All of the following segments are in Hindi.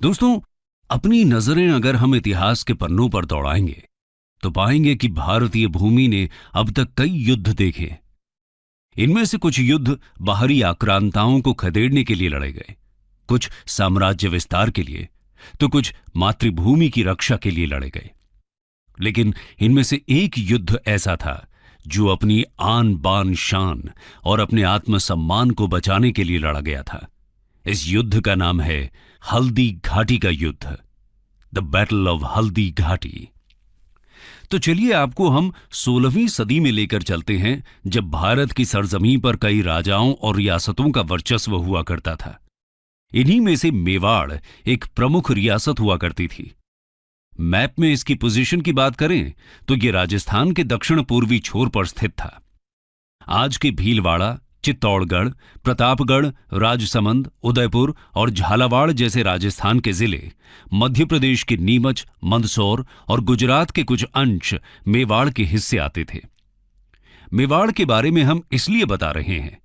दोस्तों, अपनी नजरें अगर हम इतिहास के पन्नों पर दौड़ाएंगे तो पाएंगे कि भारतीय भूमि ने अब तक कई युद्ध देखे। इनमें से कुछ युद्ध बाहरी आक्रांताओं को खदेड़ने के लिए लड़े गए, कुछ साम्राज्य विस्तार के लिए, तो कुछ मातृभूमि की रक्षा के लिए लड़े गए। लेकिन इनमें से एक युद्ध ऐसा था जो अपनी आन बान शान और अपने आत्मसम्मान को बचाने के लिए लड़ा गया था। इस युद्ध का नाम है हल्दी घाटी का युद्ध, the battle of Haldi Ghati. तो चलिए आपको हम 16वीं सदी में लेकर चलते हैं, जब भारत की सरजमीं पर कई राजाओं और रियासतों का वर्चस्व हुआ करता था। इन्हीं में से मेवाड़ एक प्रमुख रियासत हुआ करती थी। मैप में इसकी पोजीशन की बात करें तो यह राजस्थान के दक्षिण पूर्वी छोर पर स्थित था। आज के भीलवाड़ा, चित्तौड़गढ़, प्रतापगढ़, राजसमंद, उदयपुर और झालावाड़ जैसे राजस्थान के जिले, मध्य प्रदेश के नीमच, मंदसौर और गुजरात के कुछ अंश मेवाड़ के हिस्से आते थे। मेवाड़ के बारे में हम इसलिए बता रहे हैं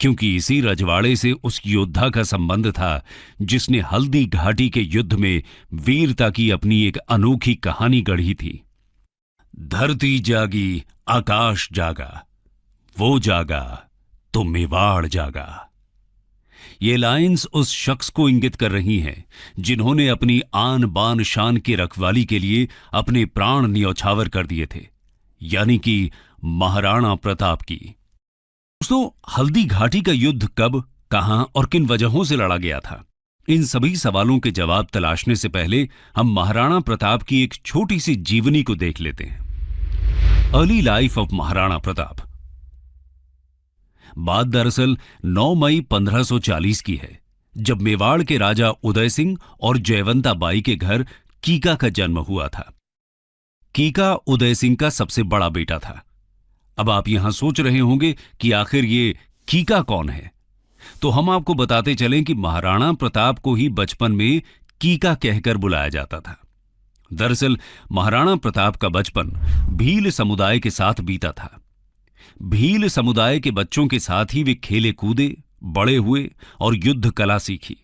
क्योंकि इसी रजवाड़े से उस योद्धा का संबंध था जिसने हल्दी घाटी के युद्ध में वीरता की अपनी एक अनोखी कहानी गढ़ी थी। धरती जागी, आकाश जागा, वो जागा तो मेवाड़ जागा। ये लाइंस उस शख्स को इंगित कर रही हैं जिन्होंने अपनी आन बान शान की रखवाली के लिए अपने प्राण न्यौछावर कर दिए थे, यानी कि महाराणा प्रताप की। दोस्तों, हल्दी घाटी का युद्ध कब, कहां और किन वजहों से लड़ा गया था, इन सभी सवालों के जवाब तलाशने से पहले हम महाराणा प्रताप की एक छोटी सी जीवनी को देख लेते हैं। Early life of Maharana Pratap. बात दरअसल 9 मई 1540 की है, जब मेवाड़ के राजा उदय सिंह और जयवंता बाई के घर कीका का जन्म हुआ था। कीका उदय सिंह का सबसे बड़ा बेटा था। अब आप यहां सोच रहे होंगे कि आखिर ये कीका कौन है, तो हम आपको बताते चलें कि महाराणा प्रताप को ही बचपन में कीका कहकर बुलाया जाता था। दरअसल महाराणा प्रताप का बचपन भील समुदाय के साथ बीता था। भील समुदाय के बच्चों के साथ ही वे खेले कूदे, बड़े हुए और युद्ध कला सीखी।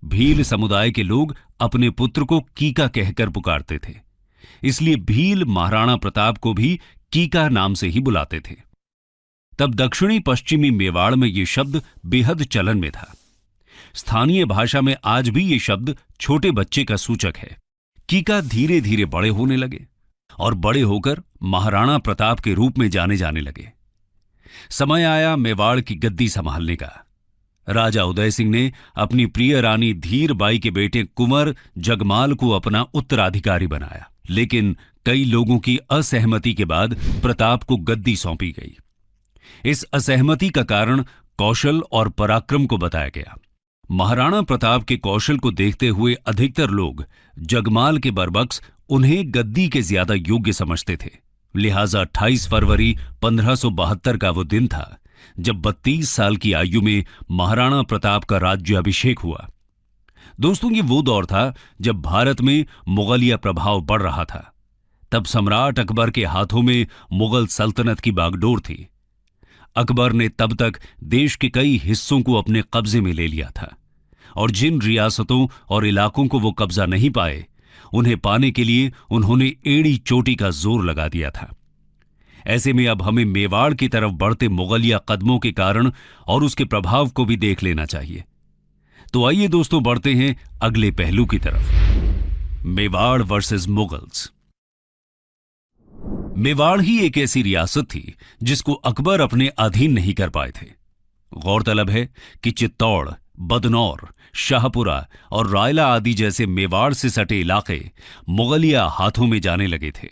भील समुदाय के लोग अपने पुत्र को कीका कहकर पुकारते थे, इसलिए भील महाराणा प्रताप को भी कीका नाम से ही बुलाते थे। तब दक्षिणी पश्चिमी मेवाड़ में यह शब्द बेहद चलन में था। स्थानीय भाषा में आज भी यह शब्द छोटे बच्चे का सूचक है। कीका धीरे धीरे बड़े होने लगे और बड़े होकर महाराणा प्रताप के रूप में जाने जाने लगे। समय आया मेवाड़ की गद्दी संभालने का। राजा उदय सिंह ने अपनी प्रिय रानी धीर बाई के बेटे कुंवर जगमाल को अपना उत्तराधिकारी बनाया, लेकिन कई लोगों की असहमति के बाद प्रताप को गद्दी सौंपी गई। इस असहमति का कारण कौशल और पराक्रम को बताया गया। महाराणा प्रताप के कौशल को देखते हुए अधिकतर लोग जगमाल के बरबक्स उन्हें गद्दी के ज्यादा योग्य समझते थे। लिहाजा 28 फरवरी 1572 का वो दिन था जब 32 साल की आयु में महाराणा प्रताप का राज्याभिषेक हुआ। दोस्तों, ये वो दौर था जब भारत में मुगलिया प्रभाव बढ़ रहा था। तब सम्राट अकबर के हाथों में मुगल सल्तनत की बागडोर थी। अकबर ने तब तक देश के कई हिस्सों को अपने कब्जे में ले लिया था और जिन रियासतों और इलाकों को वो कब्जा नहीं पाए, उन्हें पाने के लिए उन्होंने एड़ी चोटी का जोर लगा दिया था। ऐसे में अब हमें मेवाड़ की तरफ बढ़ते मुगलिया कदमों के कारण और उसके प्रभाव को भी देख लेना चाहिए। तो आइए दोस्तों, बढ़ते हैं अगले पहलू की तरफ। मेवाड़ वर्सेस मुगल्स। मेवाड़ ही एक ऐसी रियासत थी जिसको अकबर अपने अधीन नहीं कर पाए थे। गौरतलब है कि चित्तौड़, बदनौर, शाहपुरा और रायला आदि जैसे मेवाड़ से सटे इलाके मुगलिया हाथों में जाने लगे थे।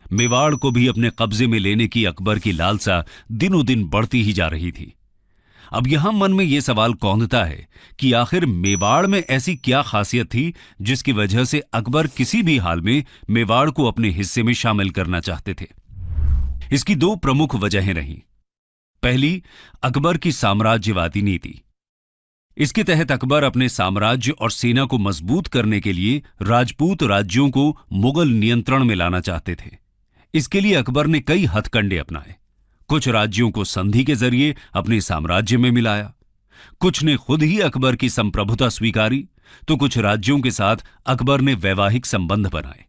मेवाड़ को भी अपने कब्जे में लेने की अकबर की लालसा दिनों दिन बढ़ती ही जा रही थी। अब यहां मन में यह सवाल कौंधता है कि आखिर मेवाड़ में ऐसी क्या खासियत थी जिसकी वजह से अकबर किसी भी हाल में मेवाड़ को अपने हिस्से में शामिल करना चाहते थे। इसकी दो प्रमुख वजहें रहीं। पहली, अकबर की साम्राज्यवादी नीति। इसके तहत अकबर अपने साम्राज्य और सेना को मजबूत करने के लिए राजपूत राज्यों को मुगल नियंत्रण में लाना चाहते थे। इसके लिए अकबर ने कई हथकंडे अपनाए। कुछ राज्यों को संधि के जरिए अपने साम्राज्य में मिलाया, कुछ ने खुद ही अकबर की संप्रभुता स्वीकारी तो कुछ राज्यों के साथ अकबर ने वैवाहिक संबंध बनाए।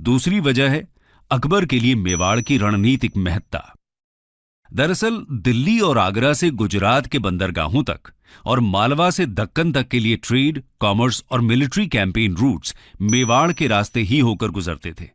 दूसरी वजह है अकबर के लिए मेवाड़ की रणनीतिक महत्ता। दरअसल दिल्ली और आगरा से गुजरात के बंदरगाहों तक और मालवा से दक्कन तक के लिए ट्रेड, कॉमर्स और मिलिट्री कैंपेन रूट्स मेवाड़ के रास्ते ही होकर गुजरते थे।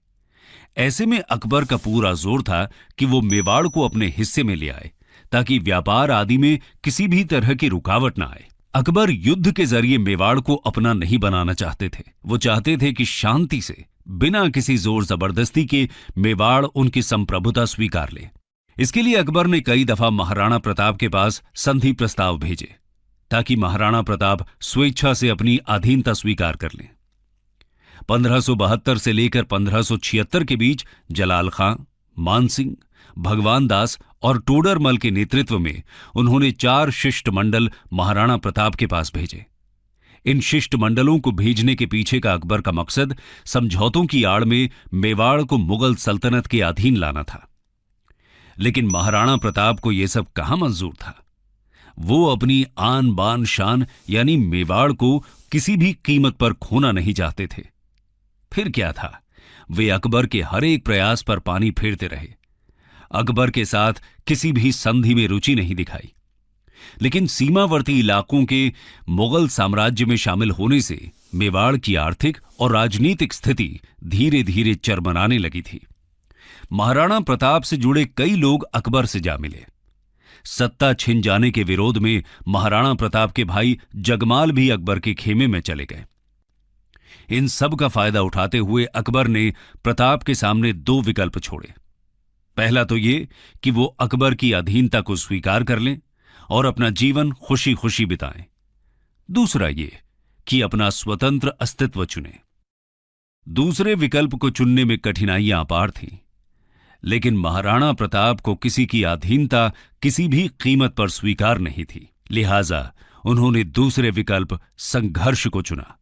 ऐसे में अकबर का पूरा जोर था कि वो मेवाड़ को अपने हिस्से में ले आए ताकि व्यापार आदि में किसी भी तरह की रुकावट ना आए। अकबर युद्ध के जरिए मेवाड़ को अपना नहीं बनाना चाहते थे। वो चाहते थे कि शांति से, बिना किसी जोर जबरदस्ती के मेवाड़ उनकी संप्रभुता स्वीकार ले। इसके लिए अकबर ने कई दफा महाराणा प्रताप के पास संधि प्रस्ताव भेजे ताकि महाराणा प्रताप स्वेच्छा से अपनी अधीनता स्वीकार कर लें। 1572 से लेकर 1576 के बीच जलाल खां, मानसिंह, भगवान दास और टोडरमल के नेतृत्व में उन्होंने 4 शिष्टमंडल महाराणा प्रताप के पास भेजे। इन शिष्टमंडलों को भेजने के पीछे का अकबर का मकसद समझौतों की आड़ में मेवाड़ को मुगल सल्तनत के अधीन लाना था। लेकिन महाराणा प्रताप को यह सब कहां मंजूर था। वो अपनी आन बान शान यानी मेवाड़ को किसी भी कीमत पर खोना नहीं चाहते थे। फिर क्या था, वे अकबर के हर एक प्रयास पर पानी फेरते रहे। अकबर के साथ किसी भी संधि में रुचि नहीं दिखाई। लेकिन सीमावर्ती इलाकों के मुगल साम्राज्य में शामिल होने से मेवाड़ की आर्थिक और राजनीतिक स्थिति धीरे धीरे चरमराने लगी थी। महाराणा प्रताप से जुड़े कई लोग अकबर से जा मिले। सत्ता छिन जाने के विरोध में महाराणा प्रताप के भाई जगमाल भी अकबर के खेमे में चले गए। इन सब का फायदा उठाते हुए अकबर ने प्रताप के सामने 2 विकल्प छोड़े। पहला तो ये कि वो अकबर की अधीनता को स्वीकार कर लें और अपना जीवन खुशी खुशी बिताएं। दूसरा ये कि अपना स्वतंत्र अस्तित्व चुनें। दूसरे विकल्प को चुनने में कठिनाइयां अपार थीं, लेकिन महाराणा प्रताप को किसी की अधीनता किसी भी कीमत पर स्वीकार नहीं थी। लिहाजा उन्होंने दूसरे विकल्प संघर्ष को चुना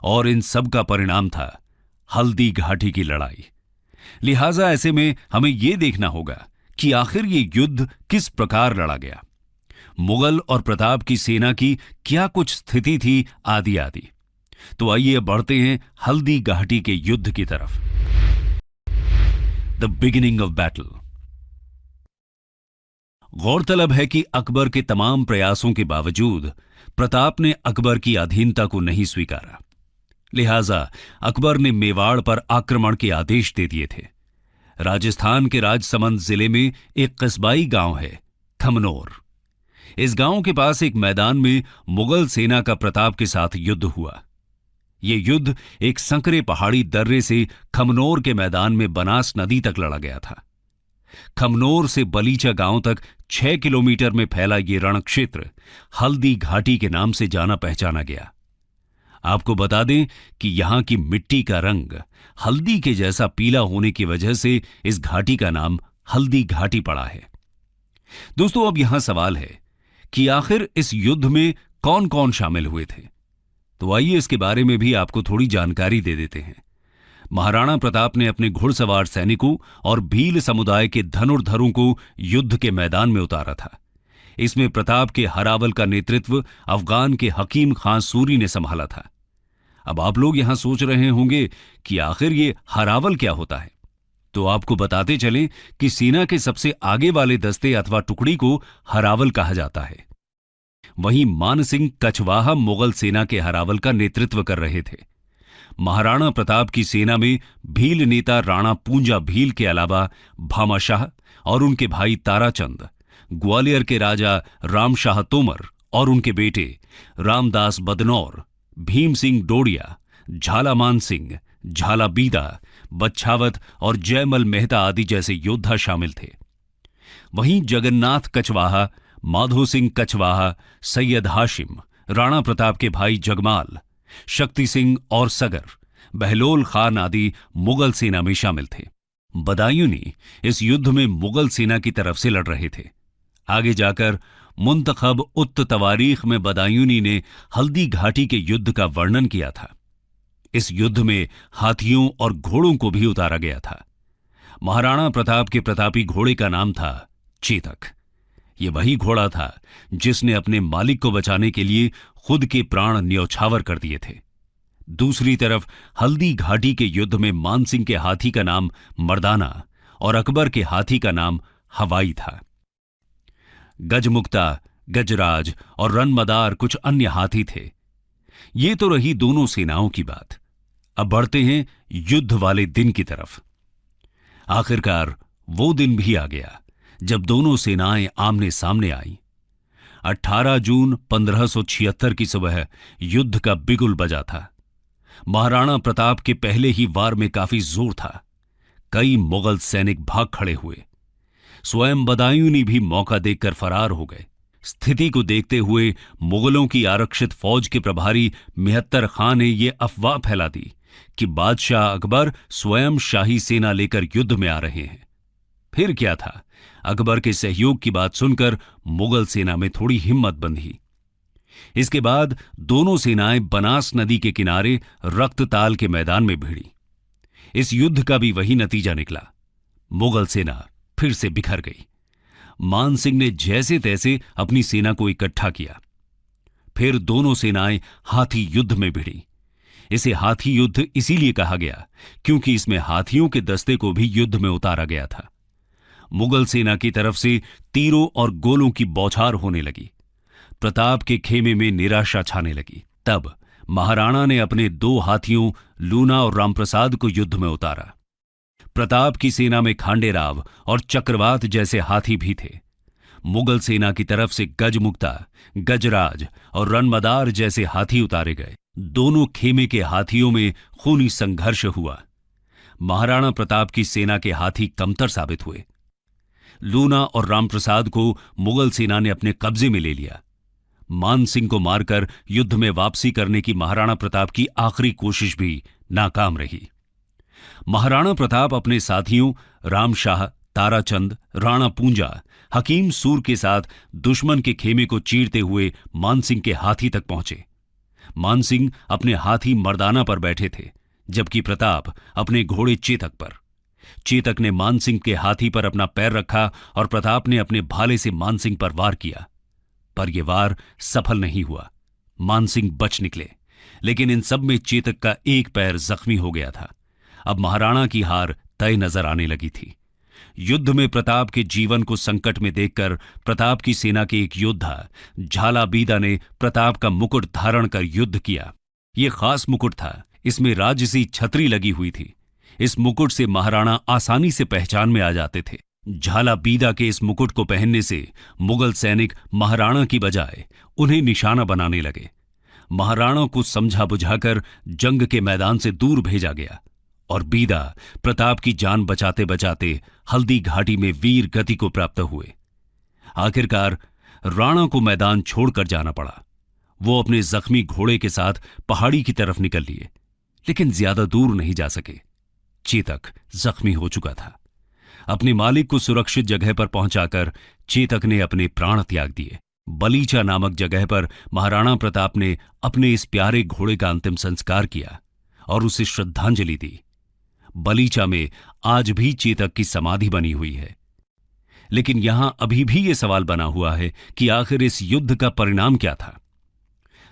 और इन सब का परिणाम था हल्दी घाटी की लड़ाई। लिहाजा ऐसे में हमें यह देखना होगा कि आखिर ये युद्ध किस प्रकार लड़ा गया, मुगल और प्रताप की सेना की क्या कुछ स्थिति थी आदि आदि। तो आइए बढ़ते हैं हल्दी घाटी के युद्ध की तरफ। The beginning of battle. गौरतलब है कि अकबर के तमाम प्रयासों के बावजूद प्रताप ने अकबर की अधीनता को नहीं स्वीकारा। लिहाजा अकबर ने मेवाड़ पर आक्रमण के आदेश दे दिए थे। राजस्थान के राजसमंद जिले में एक कस्बाई गांव है खमनोर। इस गांव के पास एक मैदान में मुगल सेना का प्रताप के साथ युद्ध हुआ। यह युद्ध एक संकरे पहाड़ी दर्रे से खमनोर के मैदान में बनास नदी तक लड़ा गया था। खमनोर से बलीचा गांव तक 6 किलोमीटर में फैला यह रण क्षेत्र हल्दी घाटी के नाम से जाना पहचाना गया। आपको बता दें कि यहां की मिट्टी का रंग हल्दी के जैसा पीला होने की वजह से इस घाटी का नाम हल्दी घाटी पड़ा है। दोस्तों, अब यहां सवाल है कि आखिर इस युद्ध में कौन कौन शामिल हुए थे। तो आइए इसके बारे में भी आपको थोड़ी जानकारी दे देते हैं। महाराणा प्रताप ने अपने घुड़सवार सैनिकों और भील समुदाय के धनुर्धरों को युद्ध के मैदान में उतारा था। इसमें प्रताप के हरावल का नेतृत्व अफगान के हकीम खां सूरी ने संभाला था। अब आप लोग यहां सोच रहे होंगे कि आखिर ये हरावल क्या होता है। तो आपको बताते चलें कि सेना के सबसे आगे वाले दस्ते अथवा टुकड़ी को हरावल कहा जाता है। वहीं मानसिंह कछवाहा मुगल सेना के हरावल का नेतृत्व कर रहे थे। महाराणा प्रताप की सेना में भील नेता राणा पूंजा भील के अलावा भामाशाह और उनके भाई ताराचंद, ग्वालियर के राजा रामशाह तोमर और उनके बेटे रामदास बदनौर, भीम सिंह डोडिया, झालामान सिंह, झाला बीदा, बच्छावत और जयमल मेहता आदि जैसे योद्धा शामिल थे। वहीं जगन्नाथ कछवाहा, माधो सिंह कछवाहा, सैयद हाशिम, राणा प्रताप के भाई जगमाल, शक्ति सिंह और सगर, बहलोल खान आदि मुगल सेना में शामिल थे। बदायूनी इस युद्ध में मुगल सेना की तरफ से लड़ रहे थे। आगे जाकर मुंतखब उत तवारीख में बदायूनी ने हल्दी घाटी के युद्ध का वर्णन किया था। इस युद्ध में हाथियों और घोड़ों को भी उतारा गया था। महाराणा प्रताप के प्रतापी घोड़े का नाम था चेतक। ये वही घोड़ा था जिसने अपने मालिक को बचाने के लिए खुद के प्राण न्यौछावर कर दिए थे। दूसरी तरफ हल्दी घाटी के युद्ध में मानसिंह के हाथी का नाम मर्दाना और अकबर के हाथी का नाम हवाई था। गजमुक्ता, गजराज और रनमदार कुछ अन्य हाथी थे। ये तो रही दोनों सेनाओं की बात। अब बढ़ते हैं युद्ध वाले दिन की तरफ। आखिरकार वो दिन भी आ गया जब दोनों सेनाएं आमने सामने आईं। 18 जून 1576 की सुबह युद्ध का बिगुल बजा था। महाराणा प्रताप के पहले ही वार में काफी जोर था। कई मुगल सैनिक भाग खड़े हुए। स्वयं बदायूंनी भी मौका देखकर फरार हो गए। स्थिति को देखते हुए मुगलों की आरक्षित फौज के प्रभारी मेहत्तर खां ने यह अफवाह फैला दी कि बादशाह अकबर स्वयं शाही सेना लेकर युद्ध में आ रहे हैं। फिर क्या था, अकबर के सहयोग की बात सुनकर मुगल सेना में थोड़ी हिम्मत बंधी। इसके बाद दोनों सेनाएं बनास नदी के किनारे रक्तताल के मैदान में भिड़ी। इस युद्ध का भी वही नतीजा निकला। मुगल सेना फिर से बिखर गई। मानसिंह ने जैसे तैसे अपनी सेना को इकट्ठा किया। फिर दोनों सेनाएं हाथी युद्ध में भिड़ी। इसे हाथी युद्ध इसीलिए कहा गया क्योंकि इसमें हाथियों के दस्ते को भी युद्ध में उतारा गया था। मुगल सेना की तरफ से तीरों और गोलों की बौछार होने लगी। प्रताप के खेमे में निराशा छाने लगी। तब महाराणा ने अपने 2 हाथियों लूना और रामप्रसाद को युद्ध में उतारा। प्रताप की सेना में खांडेराव और चक्रवात जैसे हाथी भी थे। मुगल सेना की तरफ से गजमुक्ता, गजराज और रनमदार जैसे हाथी उतारे गए। दोनों खेमे के हाथियों में खूनी संघर्ष हुआ। महाराणा प्रताप की सेना के हाथी कमतर साबित हुए। लूना और रामप्रसाद को मुगल सेना ने अपने कब्जे में ले लिया। मानसिंह को मारकर युद्ध में वापसी करने की महाराणा प्रताप की आखिरी कोशिश भी नाकाम रही। महाराणा प्रताप अपने साथियों रामशाह, ताराचंद, राणा पूंजा, हकीम सूर के साथ दुश्मन के खेमे को चीरते हुए मानसिंह के हाथी तक पहुंचे। मानसिंह अपने हाथी मर्दाना पर बैठे थे, जबकि प्रताप अपने घोड़े चेतक पर। चेतक ने मानसिंह के हाथी पर अपना पैर रखा और प्रताप ने अपने भाले से मानसिंह पर वार किया, पर यह वार सफल नहीं हुआ। मानसिंह बच निकले, लेकिन इन सब में चेतक का एक पैर जख्मी हो गया था। अब महाराणा की हार तय नजर आने लगी थी। युद्ध में प्रताप के जीवन को संकट में देखकर प्रताप की सेना के एक योद्धा झाला बीदा ने प्रताप का मुकुट धारण कर युद्ध किया। यह खास मुकुट था, इसमें राजसी छतरी लगी हुई थी। इस मुकुट से महाराणा आसानी से पहचान में आ जाते थे। झाला बीदा के इस मुकुट को पहनने से मुगल सैनिक महाराणा की बजाय उन्हें निशाना बनाने लगे। महाराणा को समझा बुझाकर जंग के मैदान से दूर भेजा गया और बीदा प्रताप की जान बचाते बचाते हल्दी घाटी में वीर गति को प्राप्त हुए। आखिरकार राणा को मैदान छोड़कर जाना पड़ा। वो अपने जख्मी घोड़े के साथ पहाड़ी की तरफ निकल लिए, लेकिन ज्यादा दूर नहीं जा सके। चेतक जख्मी हो चुका था। अपने मालिक को सुरक्षित जगह पर पहुंचाकर चेतक ने अपने प्राण त्याग दिए। बलीचा नामक जगह पर महाराणा प्रताप ने अपने इस प्यारे घोड़े का अंतिम संस्कार किया और उसे श्रद्धांजलि दी। बलीचा में आज भी चेतक की समाधि बनी हुई है। लेकिन यहां अभी भी यह सवाल बना हुआ है कि आखिर इस युद्ध का परिणाम क्या था।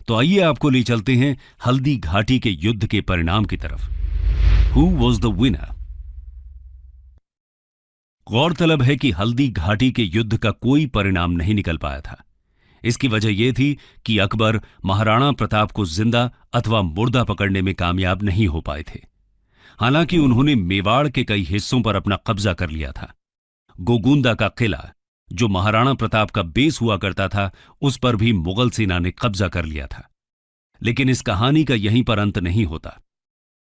तो आइए आपको ले चलते हैं हल्दी घाटी के युद्ध के परिणाम की तरफ। Who was the winner? गौरतलब है कि हल्दी घाटी के युद्ध का कोई परिणाम नहीं निकल पाया था। इसकी वजह यह थी कि अकबर महाराणा प्रताप को जिंदा अथवा मुर्दा पकड़ने में कामयाब नहीं हो पाए थे। हालांकि उन्होंने मेवाड़ के कई हिस्सों पर अपना कब्जा कर लिया था। गोगुंदा का किला, जो महाराणा प्रताप का बेस हुआ करता था, उस पर भी मुगल सेना ने कब्जा कर लिया था। लेकिन इस कहानी का यहीं पर अंत नहीं होता।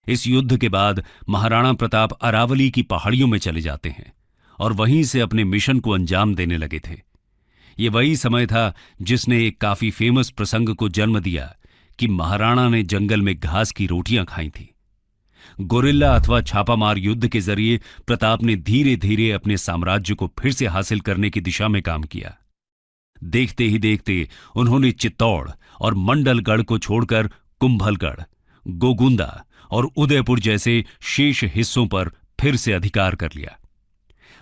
इस युद्ध के बाद महाराणा प्रताप अरावली की पहाड़ियों में चले जाते हैं और वहीं से अपने मिशन को अंजाम देने लगे थे। ये वही समय था जिसने एक काफी फेमस प्रसंग को जन्म दिया कि महाराणा ने जंगल में घास की रोटियां खाई थी। गोरिल्ला अथवा छापामार युद्ध के जरिए प्रताप ने धीरे धीरे अपने साम्राज्य को फिर से हासिल करने की दिशा में काम किया। देखते ही देखते उन्होंने चित्तौड़ और मंडलगढ़ को छोड़कर कुंभलगढ़, गोगुंदा और उदयपुर जैसे शेष हिस्सों पर फिर से अधिकार कर लिया।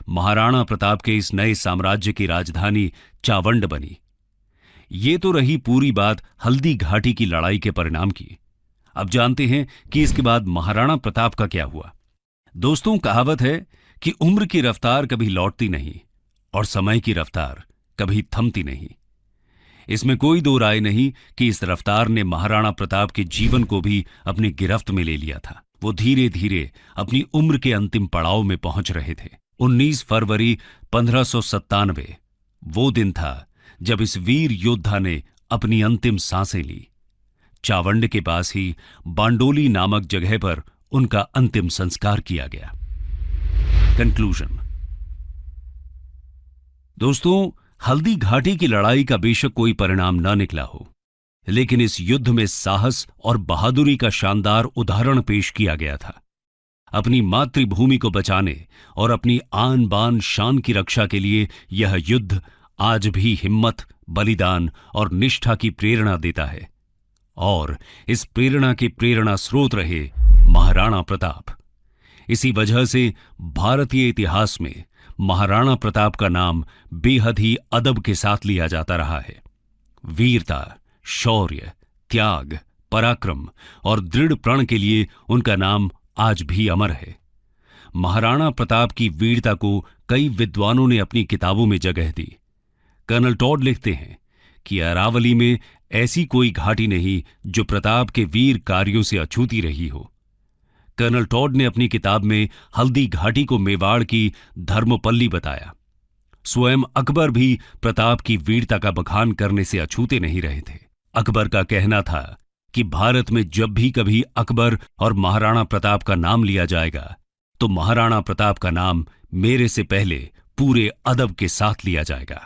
महाराणा प्रताप के इस नए साम्राज्य की राजधानी चावंड बनी। ये तो रही पूरी बात हल्दी घाटी की लड़ाई के परिणाम की। अब जानते हैं कि इसके बाद महाराणा प्रताप का क्या हुआ। दोस्तों, कहावत है कि उम्र की रफ्तार कभी लौटती नहीं और समय की रफ्तार कभी थमती नहीं। इसमें कोई दो राय नहीं कि इस रफ्तार ने महाराणा प्रताप के जीवन को भी अपनी गिरफ्त में ले लिया था। वो धीरे धीरे अपनी उम्र के अंतिम पड़ाव में पहुंच रहे थे। 19 फरवरी 1597 वो दिन था जब इस वीर योद्धा ने अपनी अंतिम सांसें ली। चावंड के पास ही बांडोली नामक जगह पर उनका अंतिम संस्कार किया गया। कंक्लूजन। दोस्तों, हल्दी घाटी की लड़ाई का बेशक कोई परिणाम न निकला हो, लेकिन इस युद्ध में साहस और बहादुरी का शानदार उदाहरण पेश किया गया था। अपनी मातृभूमि को बचाने और अपनी आन बान शान की रक्षा के लिए यह युद्ध आज भी हिम्मत, बलिदान और निष्ठा की प्रेरणा देता है। और इस प्रेरणा के प्रेरणा स्रोत रहे महाराणा प्रताप। इसी वजह से भारतीय इतिहास में महाराणा प्रताप का नाम बेहद ही अदब के साथ लिया जाता रहा है। वीरता, शौर्य, त्याग, पराक्रम और दृढ़ प्रण के लिए उनका नाम आज भी अमर है। महाराणा प्रताप की वीरता को कई विद्वानों ने अपनी किताबों में जगह दी। कर्नल टॉड लिखते हैं कि अरावली में ऐसी कोई घाटी नहीं जो प्रताप के वीर कार्यों से अछूती रही हो। कर्नल टॉड ने अपनी किताब में हल्दी घाटी को मेवाड़ की धर्मपल्ली बताया। स्वयं अकबर भी प्रताप की वीरता का बखान करने से अछूते नहीं रहे थे। अकबर का कहना था कि भारत में जब भी कभी अकबर और महाराणा प्रताप का नाम लिया जाएगा तो महाराणा प्रताप का नाम मेरे से पहले पूरे अदब के साथ लिया जाएगा।